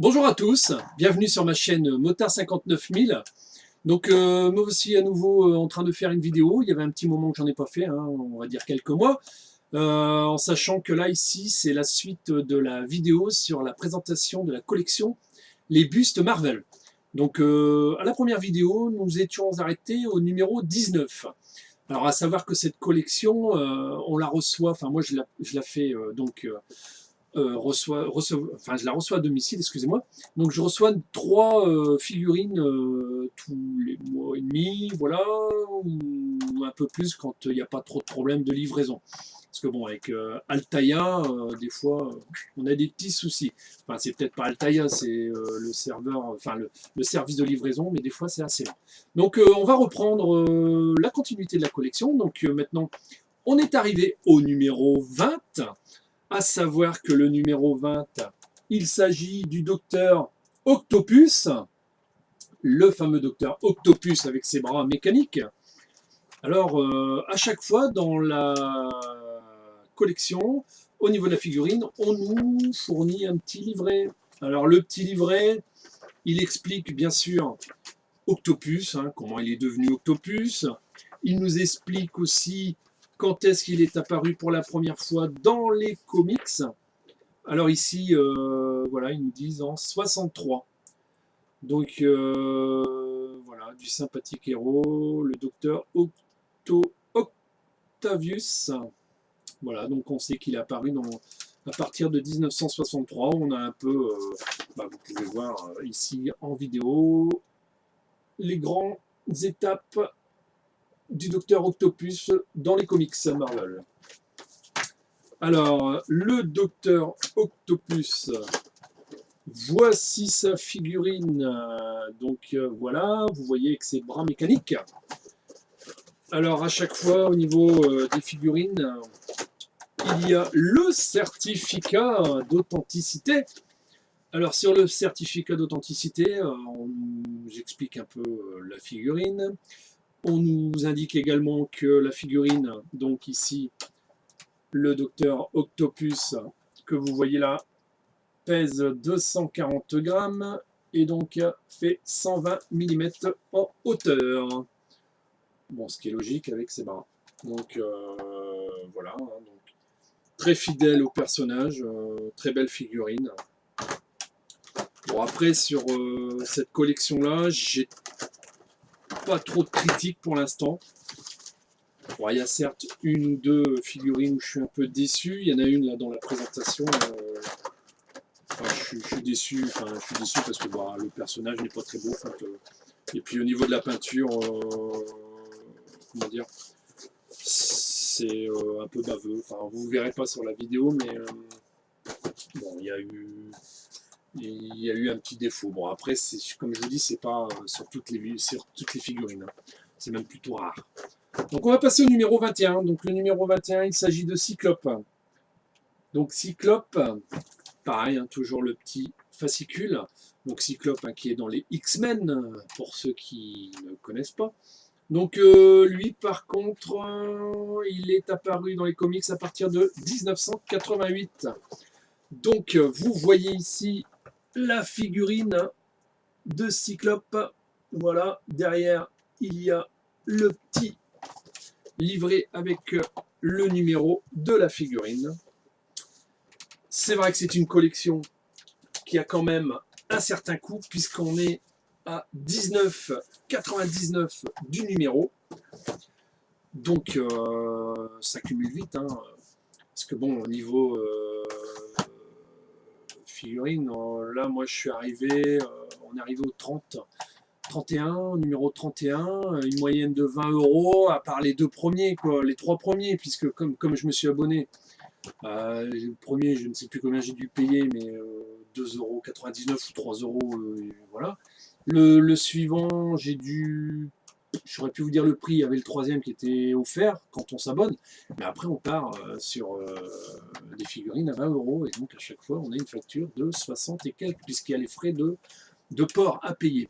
Bonjour à tous, bienvenue sur ma chaîne Motard 59000. Donc me voici à nouveau en train de faire une vidéo. Il y avait un petit moment que j'en ai pas fait, hein, on va dire quelques mois. En sachant que là ici c'est la suite de la vidéo sur la présentation de la collection Les bustes Marvel. Donc à la première vidéo nous étions arrêtés au numéro 19. Alors à savoir que cette collection on la reçoit, enfin moi je la fais je la reçois à domicile, excusez-moi. Donc je reçois 3 figurines tous les mois et demi, voilà, ou un peu plus quand il n'y a pas trop de problèmes de livraison. Parce que bon, avec Altaïa, des fois, on a des petits soucis. Enfin, c'est peut-être pas Altaïa, c'est le serveur, enfin le service de livraison, mais des fois c'est assez lent. Donc on va reprendre la continuité de la collection. Donc maintenant, on est arrivé au numéro 20. À savoir que le numéro 20, il s'agit du docteur Octopus, le fameux docteur Octopus avec ses bras mécaniques. Alors, à chaque fois dans la collection, au niveau de la figurine, on nous fournit un petit livret. Alors, le petit livret, il explique bien sûr Octopus, hein, comment il est devenu Octopus. Il nous explique aussi quand est-ce qu'il est apparu pour la première fois dans les comics. Alors ici, voilà, ils nous disent en 63. Donc voilà, du sympathique héros, le docteur Octavius. Voilà, donc on sait qu'il est apparu à partir de 1963. On a un peu, vous pouvez voir ici en vidéo, les grandes étapes du docteur Octopus dans les comics Marvel. Alors, le docteur Octopus, voici sa figurine. Donc voilà, vous voyez que c'est bras mécaniques. Alors, à chaque fois, au niveau des figurines, il y a le certificat d'authenticité. Alors, sur le certificat d'authenticité, on nous explique un peu la figurine. On nous indique également que la figurine, donc ici, le docteur Octopus, que vous voyez là, pèse 240 grammes et donc fait 120 mm en hauteur. Bon, ce qui est logique avec ses bras. Donc voilà, hein, donc, très fidèle au personnage, très belle figurine. Bon, après, sur cette collection-là, j'ai pas trop de critiques pour l'instant. Bon, il y a certes une ou deux figurines où je suis un peu déçu. Il y en a une là dans la présentation. Je suis déçu. Enfin, je suis déçu parce que le personnage n'est pas très beau. Et puis au niveau de la peinture, comment dire, c'est un peu baveux. Enfin, vous ne verrez pas sur la vidéo, mais bon, il y a eu un petit défaut. Bon, après, comme je vous dis, c'est pas sur toutes les figurines. Hein. C'est même plutôt rare. Donc on va passer au numéro 21. Donc le numéro 21, il s'agit de Cyclope. Donc Cyclope, pareil, hein, toujours le petit fascicule. Donc Cyclope qui est dans les X-Men, pour ceux qui ne connaissent pas. Donc lui, par contre, il est apparu dans les comics à partir de 1988. Donc vous voyez ici la figurine de Cyclope. Voilà, derrière, il y a le petit livret avec le numéro de la figurine. C'est vrai que c'est une collection qui a quand même un certain coût puisqu'on est à 19,99 du numéro. Donc ça cumule vite. Hein, parce que bon, au niveau figurine, là moi je suis arrivé, on est arrivé au 31, numéro 31, une moyenne de 20 € à part les 2 premiers, quoi, les 3 premiers, puisque comme je me suis abonné, le premier, je ne sais plus combien j'ai dû payer, mais 2,99 € ou 3 €, voilà. Le suivant, j'aurais pu vous dire le prix, il y avait le troisième qui était offert quand on s'abonne, mais après on part sur des figurines à 20 €, et donc à chaque fois on a une facture de 60 et quelques, puisqu'il y a les frais de port à payer.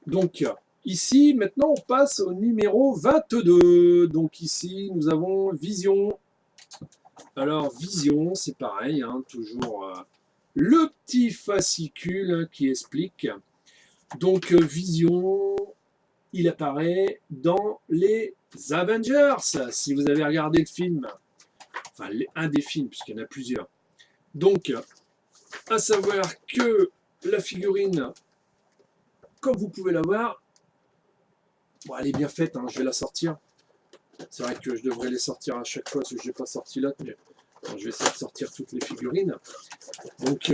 Donc ici, maintenant, on passe au numéro 22. Donc ici, nous avons Vision. Alors Vision, c'est pareil, hein, toujours le petit fascicule qui explique. Donc Vision, il apparaît dans les Avengers, si vous avez regardé le film, enfin un des films, puisqu'il y en a plusieurs. Donc, à savoir que la figurine, comme vous pouvez la voir, bon, elle est bien faite, hein, je vais la sortir. C'est vrai que je devrais les sortir à chaque fois, parce que je n'ai pas sorti l'autre, mais bon, je vais essayer de sortir toutes les figurines. Donc,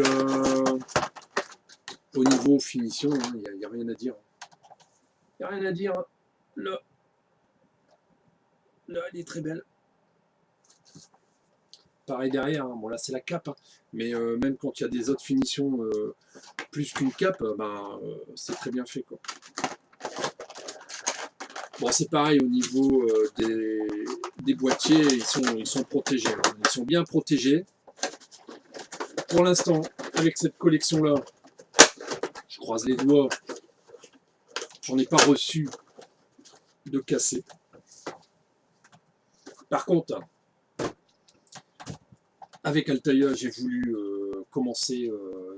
au niveau finition, il n'y a rien à dire. Il n'y a rien à dire. Là, elle est très belle. Pareil derrière, hein. Bon là c'est la cape, hein. Mais même quand il y a des autres finitions plus qu'une cape, c'est très bien fait, quoi. Bon, c'est pareil au niveau des boîtiers, ils sont protégés, hein. Ils sont bien protégés. Pour l'instant, avec cette collection-là, je croise les doigts, j'en ai pas reçu de cassé. Par contre, avec Altaïa, j'ai voulu commencer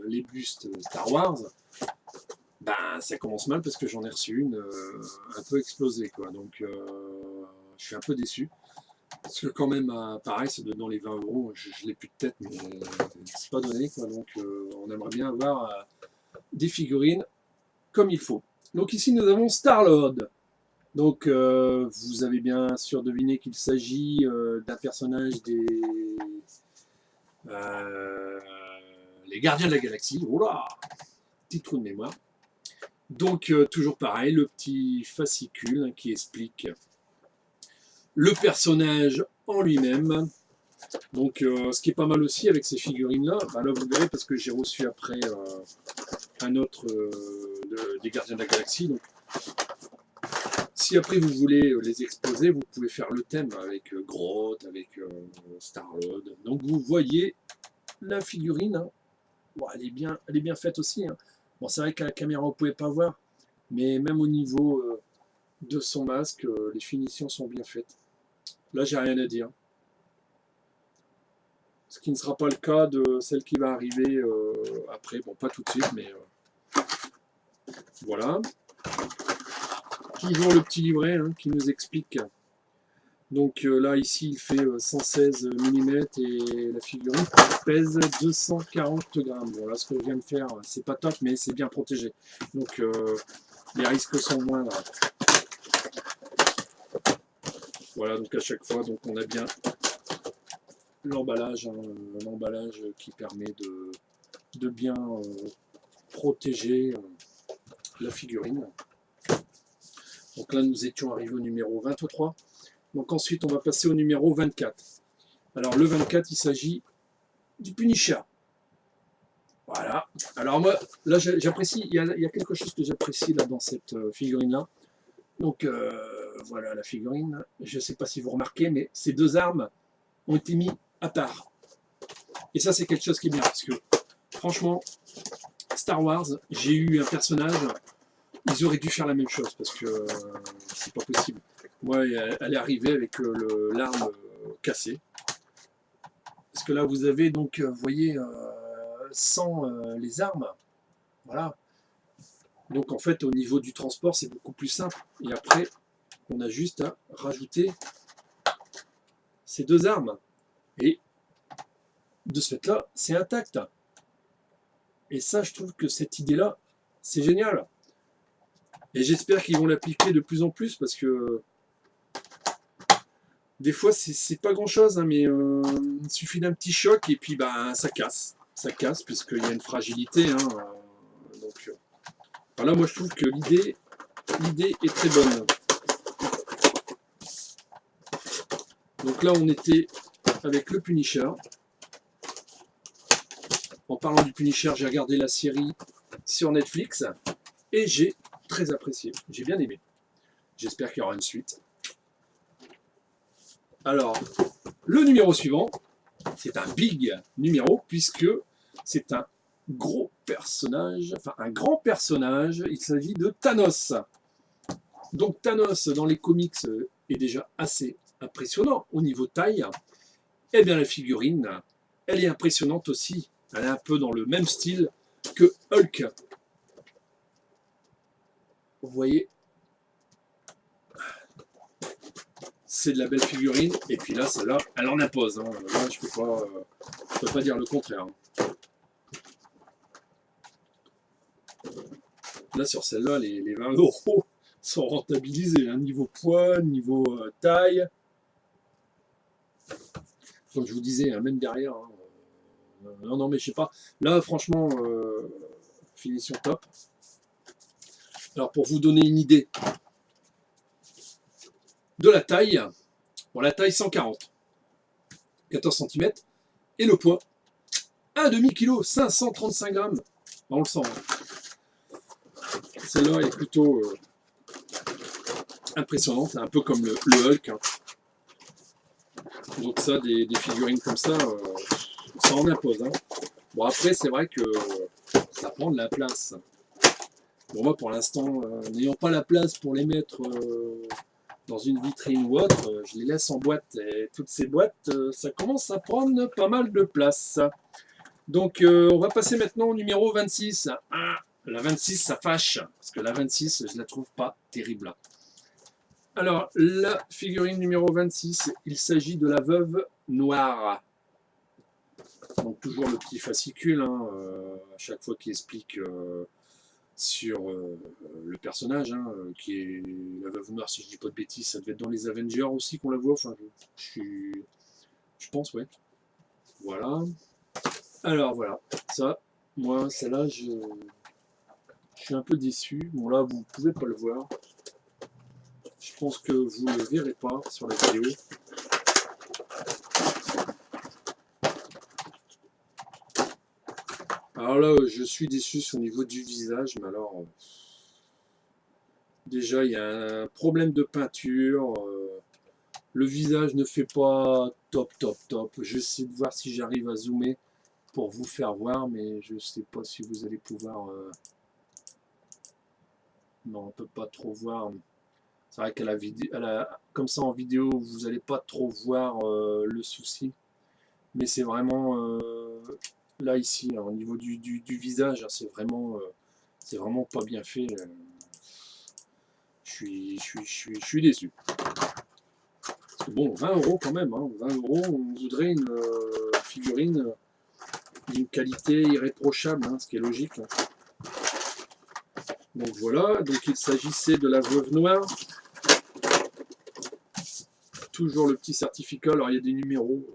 les bustes Star Wars. Ben, ça commence mal parce que j'en ai reçu une un peu explosée, quoi. Donc, je suis un peu déçu. Parce que quand même, pareil, c'est dans les 20 €. Je l'ai plus de tête, mais c'est pas donné, quoi. Donc, on aimerait bien avoir des figurines comme il faut. Donc ici, nous avons Star-Lord. Donc, vous avez bien sûr deviné qu'il s'agit d'un personnage des... les Gardiens de la Galaxie. Oula, petit trou de mémoire. Donc, toujours pareil, le petit fascicule qui explique le personnage en lui-même. Donc, ce qui est pas mal aussi avec ces figurines-là, là vous verrez parce que j'ai reçu après un autre des Gardiens de la Galaxie. Donc, si après vous voulez les exposer, vous pouvez faire le thème avec Groot, avec Star-Lord. Donc, vous voyez la figurine. Hein. Bon, elle est bien faite aussi. Hein. Bon, c'est vrai qu'à la caméra, vous ne pouvez pas voir, mais même au niveau de son masque, les finitions sont bien faites. Là, j'ai rien à dire. Ce qui ne sera pas le cas de celle qui va arriver après. Bon, pas tout de suite, mais voilà. Toujours le petit livret hein, qui nous explique. Donc là, ici, il fait 116 mm et la figurine pèse 240 grammes. Bon, là, ce que je viens de faire, c'est pas top, mais c'est bien protégé. Donc, les risques sont moindres. Voilà, donc à chaque fois, donc on a bien l'emballage, hein, l'emballage qui permet de bien protéger la figurine. Donc là, nous étions arrivés au numéro 23. Donc ensuite, on va passer au numéro 24. Alors le 24, il s'agit du Punisher. Voilà. Alors moi, là, j'apprécie, il y a quelque chose que j'apprécie là dans cette figurine-là. Donc voilà la figurine. Je ne sais pas si vous remarquez, mais ces deux armes ont été mis à part. Et ça, c'est quelque chose qui est bien, parce que franchement, Star Wars, j'ai eu un personnage, ils auraient dû faire la même chose, parce que c'est pas possible. Moi, elle est arrivée avec l'arme cassée. Parce que là, vous avez donc, vous voyez, sans les armes, voilà. Donc en fait, au niveau du transport, c'est beaucoup plus simple. Et après, on a juste à rajouter ces deux armes. Et de ce fait-là, c'est intact. Et ça, je trouve que cette idée-là, c'est génial. Et j'espère qu'ils vont l'appliquer de plus en plus, parce que des fois, c'est pas grand-chose, hein, mais il suffit d'un petit choc, et puis ça casse. Ça casse, puisqu'il y a une fragilité. Hein, donc, voilà, moi, je trouve que l'idée est très bonne. Donc là, on était avec le Punisher. En parlant du Punisher, j'ai regardé la série sur Netflix et j'ai très apprécié. J'ai bien aimé. J'espère qu'il y aura une suite. Alors, le numéro suivant, c'est un big numéro puisque c'est un gros personnage, enfin un grand personnage. Il s'agit de Thanos. Donc Thanos dans les comics est déjà assez impressionnant au niveau taille. Et bien la figurine, elle est impressionnante aussi Elle est un peu dans le même style que Hulk. Vous voyez, c'est de la belle figurine. Et puis là, celle-là, elle en impose. Hein. Là, je peux pas dire le contraire. Là, sur celle-là, les 20 € sont rentabilisés. Hein. Niveau poids, niveau taille. Comme je vous disais, hein, même derrière. Hein. Non, mais je sais pas. Là, franchement, finition top. Alors, pour vous donner une idée de la taille, bon, la taille 140, 14 cm, et le poids, 1,5 kg, 535 grammes. On le sent. Hein. Celle-là est plutôt impressionnante, un peu comme le Hulk. Hein. Donc ça, des figurines comme ça, ça en impose. Hein. Bon, après, c'est vrai que ça prend de la place. Bon, moi, pour l'instant, n'ayant pas la place pour les mettre dans une vitrine ou autre, je les laisse en boîte. Et toutes ces boîtes, ça commence à prendre pas mal de place. Donc, on va passer maintenant au numéro 26. Ah, la 26, ça fâche. Parce que la 26, je la trouve pas terrible. Alors, la figurine numéro 26, il s'agit de la veuve noire. Donc, toujours le petit fascicule, hein, à chaque fois qui explique sur le personnage, hein, qui est la veuve noire, si je dis pas de bêtises, ça devait être dans les Avengers aussi qu'on la voit, enfin, je pense, ouais. Voilà. Alors, voilà, ça, moi, celle-là, je suis un peu déçu. Bon, là, vous pouvez pas le voir. Je pense que vous ne le verrez pas sur la vidéo. Alors là, je suis déçu au niveau du visage, mais alors... déjà, il y a un problème de peinture. Le visage ne fait pas top. J'essaie de voir si j'arrive à zoomer pour vous faire voir, mais je ne sais pas si vous allez pouvoir... non, on ne peut pas trop voir. C'est vrai qu'à comme ça en vidéo, vous n'allez pas trop voir le souci. Mais c'est vraiment là, ici, là, au niveau du visage, hein, c'est vraiment pas bien fait. Je suis déçu. Parce que bon, 20 € quand même. Hein, 20 €, on voudrait une figurine d'une qualité irréprochable, hein, ce qui est logique. Hein. Donc voilà, donc il s'agissait de la veuve noire. Toujours le petit certificat. Alors il y a des numéros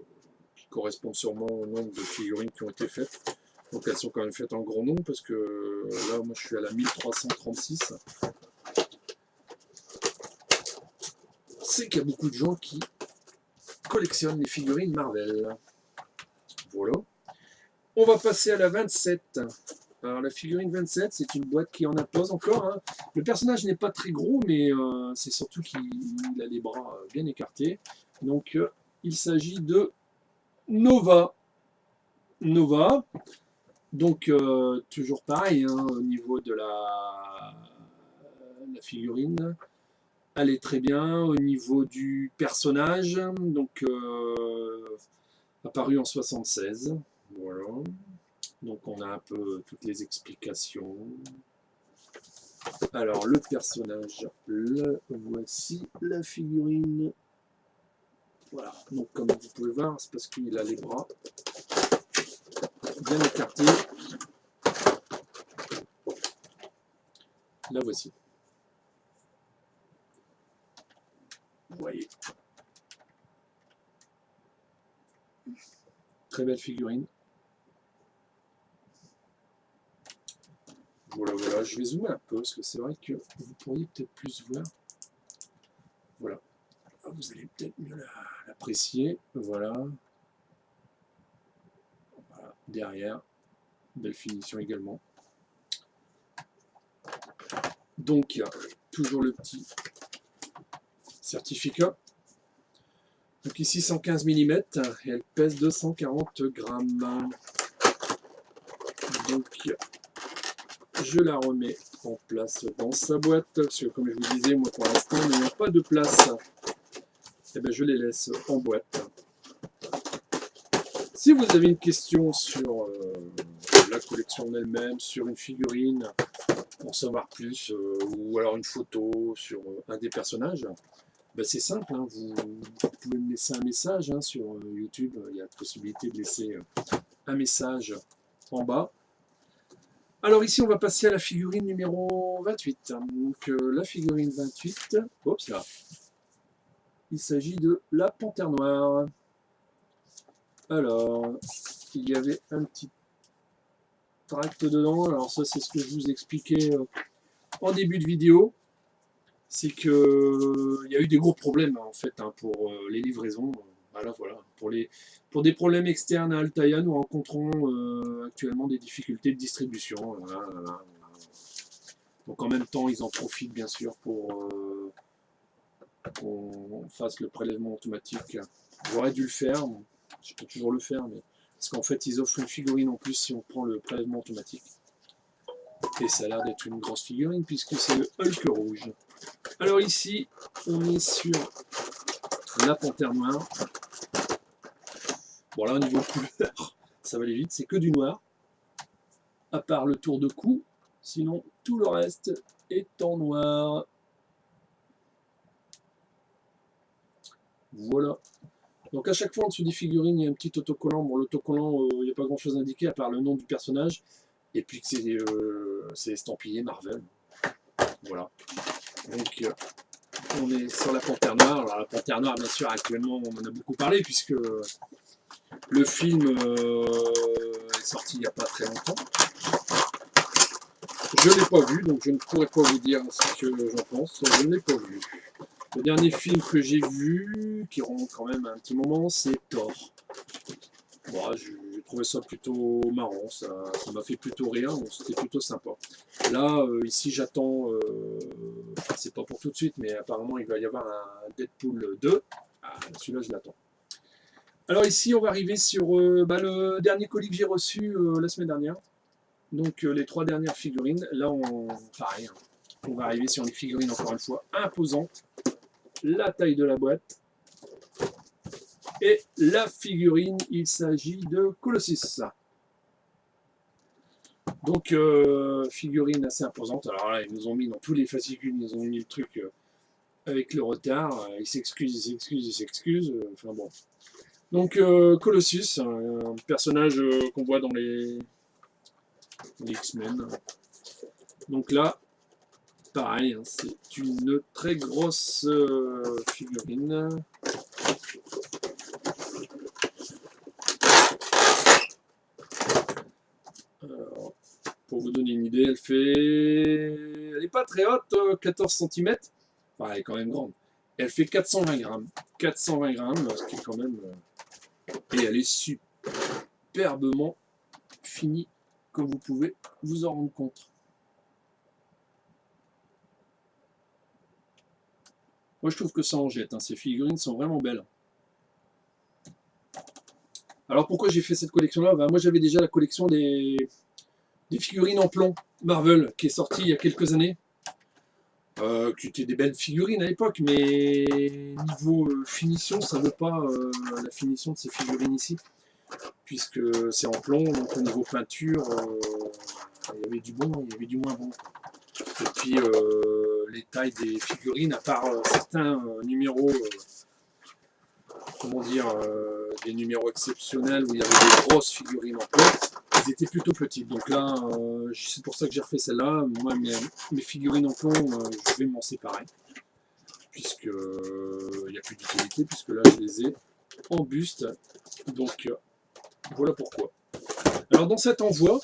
qui correspondent sûrement au nombre de figurines qui ont été faites. Donc elles sont quand même faites en gros nombre parce que là, moi je suis à la 1336. C'est qu'il y a beaucoup de gens qui collectionnent les figurines Marvel. Voilà. On va passer à la 27. Alors la figurine 27, c'est une boîte qui en impose encore. Hein. Le personnage n'est pas très gros, mais c'est surtout qu'il a les bras bien écartés. Donc il s'agit de Nova. Nova. Donc toujours pareil, hein, au niveau de la figurine. Elle est très bien au niveau du personnage, donc apparu en 76. Voilà. Donc on a un peu toutes les explications. Alors le personnage, le voici, la figurine. Voilà. Donc comme vous pouvez voir, c'est parce qu'il a les bras bien écartés. La voici. Vous voyez. Très belle figurine. Voilà, je vais zoomer un peu, parce que c'est vrai que vous pourriez peut-être plus voir. Voilà. Vous allez peut-être mieux l'apprécier. Voilà. Voilà. Derrière, belle finition également. Donc, il y a toujours le petit certificat. Donc ici 115 mm et elle pèse 240 grammes. Donc je la remets en place dans sa boîte, parce que comme je vous disais, moi pour l'instant, n'ayant pas de place, eh bien, je les laisse en boîte. Si vous avez une question sur la collection en elle-même, sur une figurine, pour savoir plus, ou alors une photo sur un des personnages, ben c'est simple, hein, vous pouvez me laisser un message hein, sur YouTube, il y a la possibilité de laisser un message en bas. Alors ici on va passer à la figurine numéro 28. Donc la figurine 28, oups là, il s'agit de la Panthère Noire. Alors, il y avait un petit tract dedans, alors ça c'est ce que je vous expliquais en début de vidéo. C'est que il y a eu des gros problèmes en fait hein, pour les livraisons. Voilà. Pour des problèmes externes à Altaïa, nous rencontrons actuellement des difficultés de distribution. Voilà. Donc en même temps, ils en profitent bien sûr pour qu'on fasse le prélèvement automatique. J'aurais dû le faire, je peux toujours le faire, mais parce qu'en fait, ils offrent une figurine en plus si on prend le prélèvement automatique. Et ça a l'air d'être une grosse figurine puisque c'est le Hulk rouge. Alors ici, on est sur la Panthère Noire. Bon là, au niveau couleur, ça va aller vite, c'est que du noir. À part le tour de cou, sinon tout le reste est en noir. Voilà. Donc à chaque fois en dessous des figurines, il y a un petit autocollant. Bon, l'autocollant, il n'y a pas grand chose indiqué à part le nom du personnage. Et puis que c'est estampillé Marvel. Voilà. Donc on est sur la Panthère Noire. Alors la Panthère Noire, bien sûr, actuellement, on en a beaucoup parlé puisque le film est sorti il n'y a pas très longtemps. Je ne l'ai pas vu, donc je ne pourrais pas vous dire ce que j'en pense. Je ne l'ai pas vu. Le dernier film que j'ai vu, qui remonte quand même à un petit moment, c'est Thor. Bon, j'ai trouvé ça plutôt marrant, ça m'a fait plutôt rire, donc c'était plutôt sympa. Là, ici j'attends, c'est pas pour tout de suite, mais apparemment il va y avoir un Deadpool 2. Ah, celui-là je l'attends. Alors ici on va arriver sur le dernier colis que j'ai reçu la semaine dernière. Donc les 3 dernières figurines, là pareil, hein, on va arriver sur une figurine encore une fois imposante. La taille de la boîte. Et la figurine, il s'agit de Colossus. Donc, figurine assez imposante. Alors là, ils nous ont mis dans tous les fascicules, ils nous ont mis le truc avec le retard. Ils s'excusent. Enfin bon. Donc, Colossus, un personnage qu'on voit dans les X-Men. Donc là, pareil, hein, c'est une très grosse figurine. Alors, pour vous donner une idée, elle n'est pas très haute, 14 cm. Enfin, elle est quand même grande. Elle fait 420 grammes. 420 grammes, ce qui est quand même... et elle est superbement finie, comme vous pouvez vous en rendre compte. Moi, je trouve que ça en jette. Hein. Ces figurines sont vraiment belles. Alors, pourquoi j'ai fait cette collection-là? Ben, moi, j'avais déjà la collection des figurines en plomb Marvel, qui est sortie il y a quelques années. Qui étaient des belles figurines à l'époque, mais niveau finition, ça ne vaut pas la finition de ces figurines ici. Puisque c'est en plomb, donc au niveau peinture, il y avait du bon, il y avait du moins bon. Et puis les tailles des figurines, à part certains numéros, comment dire, des numéros exceptionnels où il y avait des grosses figurines en plomb, elles étaient plutôt petites. Donc là, c'est pour ça que j'ai refait celle-là. Moi, mes figurines en plomb, je vais m'en séparer. Puisque il n'y a plus d'utilité, puisque là, je les ai en buste. Donc voilà pourquoi. Alors dans cet envoi,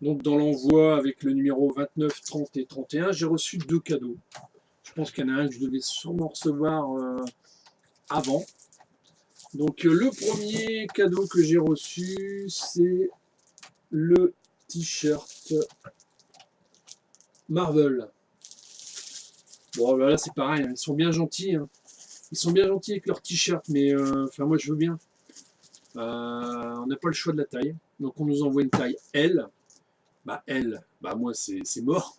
donc dans l'envoi avec le numéro 29, 30 et 31, j'ai reçu 2 cadeaux. Je pense qu'il y en a un que je devais sûrement recevoir avant. Donc le premier cadeau que j'ai reçu, c'est le t-shirt Marvel. Bon là c'est pareil, hein, ils sont bien gentils. Hein. Ils sont bien gentils avec leur t-shirt, mais enfin moi je veux bien. On n'a pas le choix de la taille. Donc on nous envoie une taille L. Bah L, bah moi c'est mort.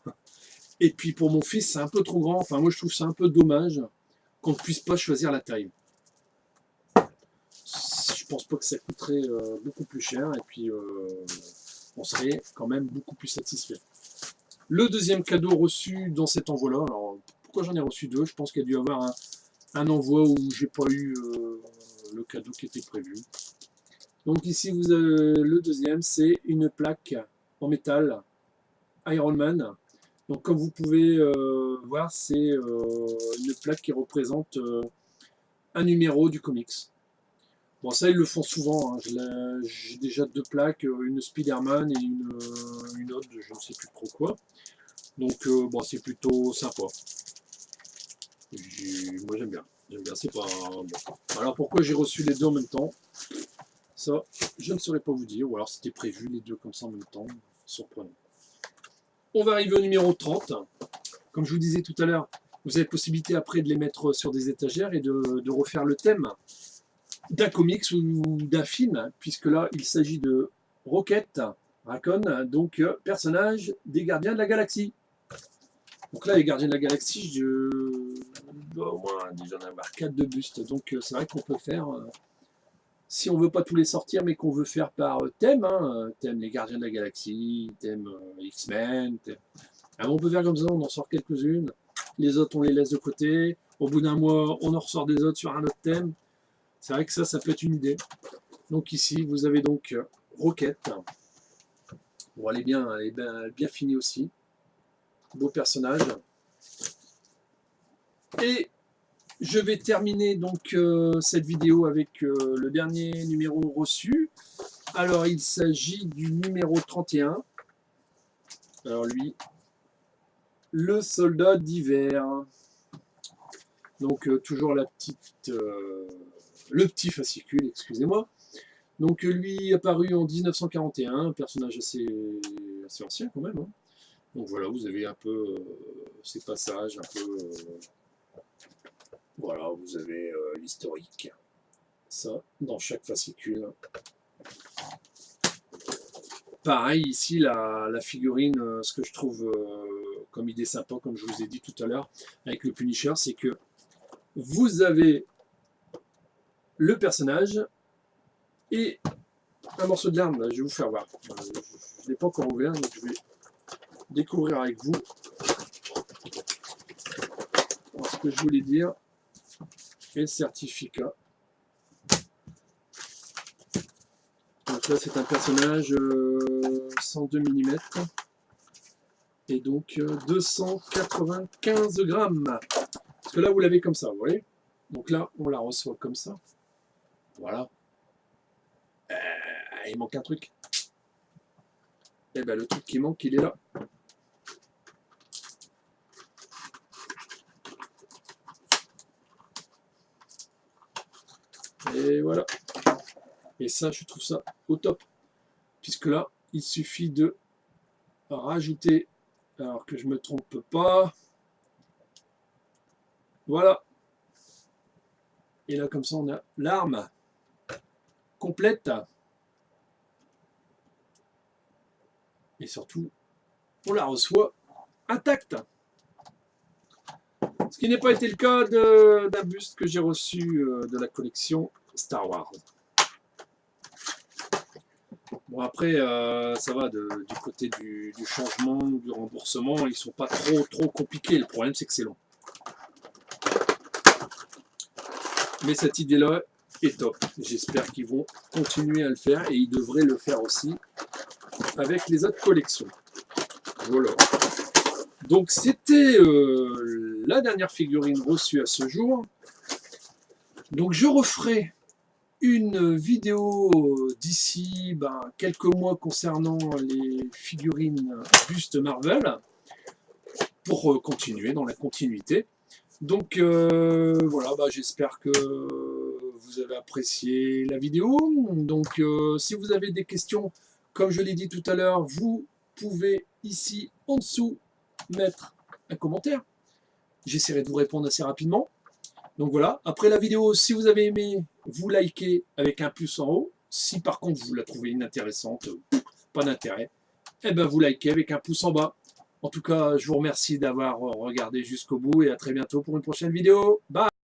Et puis pour mon fils c'est un peu trop grand. Enfin moi je trouve ça un peu dommage qu'on ne puisse pas choisir la taille. Je pense pas que ça coûterait beaucoup plus cher, et puis on serait quand même beaucoup plus satisfait. Le deuxième cadeau reçu dans cet envoi-là, alors pourquoi j'en ai reçu deux? Je pense qu'il y a dû y avoir un envoi où j'ai pas eu le cadeau qui était prévu. Donc ici, vous avez le deuxième, c'est une plaque en métal Iron Man. Donc comme vous pouvez voir, c'est une plaque qui représente un numéro du comics. Bon, ça, ils le font souvent. Hein. J'ai déjà deux plaques, une Spider-Man et une autre, je ne sais plus trop quoi. Donc, bon, c'est plutôt sympa. Moi, j'aime bien. J'aime bien, c'est pas... Bon. Alors, pourquoi j'ai reçu les deux en même temps? Ça, je ne saurais pas vous dire. Ou alors, c'était prévu, les deux comme ça en même temps. Surprenant. On va arriver au numéro 30. Comme je vous disais tout à l'heure, vous avez possibilité après de les mettre sur des étagères et de refaire le thème d'un comics ou d'un film, puisque là, il s'agit de Rocket Raccoon, donc personnage des Gardiens de la Galaxie. Donc là, les Gardiens de la Galaxie, je dois au moins déjà en avoir 4 de buste, donc c'est vrai qu'on peut faire, si on veut pas tous les sortir, mais qu'on veut faire par thème, hein, thème les Gardiens de la Galaxie, thème X-Men, on peut faire comme ça, on en sort quelques-unes, les autres on les laisse de côté, au bout d'un mois, on en ressort des autres sur un autre thème. C'est vrai que ça peut être une idée. Donc ici, vous avez donc Rocket. Bon, elle est bien finie aussi. Beau personnage. Et je vais terminer donc cette vidéo avec le dernier numéro reçu. Alors, il s'agit du numéro 31. Alors lui, le soldat d'hiver. Donc toujours la petite... le petit fascicule, excusez-moi. Donc lui apparu en 1941, un personnage assez ancien quand même. Hein. Donc voilà, vous avez un peu ces passages, un peu... voilà, vous avez l'historique. Ça, dans chaque fascicule. Pareil, ici, la figurine, ce que je trouve comme idée sympa, comme je vous ai dit tout à l'heure, avec le Punisher, c'est que vous avez le personnage et un morceau de l'arme. Je vais vous faire voir. Je ne l'ai pas encore ouvert, donc je vais découvrir avec vous. Alors, ce que je voulais dire, et le certificat. Donc là, c'est un personnage 102 mm et donc 295 grammes. Parce que là, vous l'avez comme ça, vous voyez. Donc là, on la reçoit comme ça. Voilà. Il manque un truc. Et bien, le truc qui manque, il est là. Et voilà. Et ça, je trouve ça au top. Puisque là, il suffit de rajouter, alors que je ne me trompe pas. Voilà. Et là, comme ça, on a l'arme complète. Et surtout, on la reçoit intacte. Ce qui n'est pas été le cas d'un buste que j'ai reçu de la collection Star Wars. Bon après, ça va, du côté du changement, du remboursement, ils ne sont pas trop compliqués. Le problème, c'est que c'est long. Mais cette idée-là est top. J'espère qu'ils vont continuer à le faire et ils devraient le faire aussi avec les autres collections. Voilà. Donc c'était la dernière figurine reçue à ce jour. Donc je referai une vidéo d'ici quelques mois concernant les figurines buste Marvel pour continuer dans la continuité. Donc voilà, j'espère que vous avez apprécié la vidéo. Donc si vous avez des questions, comme je l'ai dit tout à l'heure, vous pouvez ici en dessous mettre un commentaire. J'essaierai de vous répondre assez rapidement. Donc voilà, après la vidéo, si vous avez aimé, vous likez avec un pouce en haut. Si par contre vous la trouvez inintéressante, pas d'intérêt, eh ben vous likez avec un pouce en bas. En tout cas, je vous remercie d'avoir regardé jusqu'au bout et à très bientôt pour une prochaine vidéo. Bye!